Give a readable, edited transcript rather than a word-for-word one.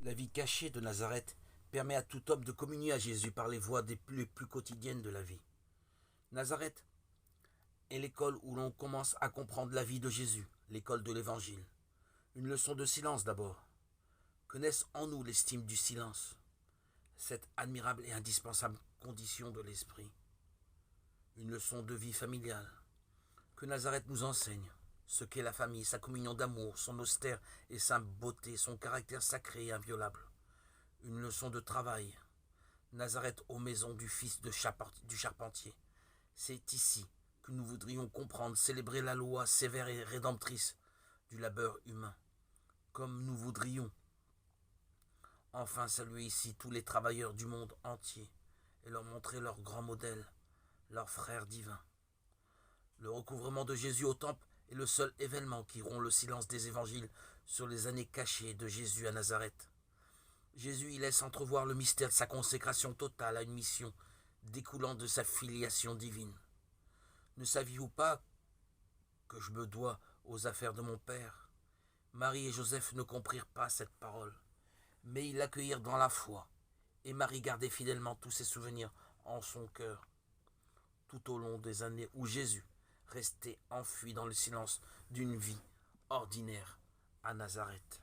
La vie cachée de Nazareth permet à tout homme de communier à Jésus par les voies les plus quotidiennes de la vie. Nazareth est l'école où l'on commence à comprendre la vie de Jésus, l'école de l'Évangile. Une leçon de silence d'abord. Que naisse en nous l'estime du silence, cette admirable et indispensable condition de l'esprit. Une leçon de vie familiale. Que Nazareth nous enseigne ce qu'est la famille, sa communion d'amour, son austère et sa beauté, son caractère sacré et inviolable. Une leçon de travail. Nazareth aux maisons du fils du charpentier. C'est ici que nous voudrions comprendre, célébrer la loi sévère et rédemptrice du labeur humain. Comme nous voudrions enfin saluer ici tous les travailleurs du monde entier et leur montrer leur grand modèle, leur frère divin. Le recouvrement de Jésus au temple est le seul événement qui rompt le silence des évangiles sur les années cachées de Jésus à Nazareth. Jésus y laisse entrevoir le mystère de sa consécration totale à une mission découlant de sa filiation divine. Ne saviez-vous pas que je me dois aux affaires de mon Père ? Marie et Joseph ne comprirent pas cette parole, mais ils l'accueillirent dans la foi, et Marie gardait fidèlement tous ses souvenirs en son cœur, tout au long des années où Jésus restait enfui dans le silence d'une vie ordinaire à Nazareth.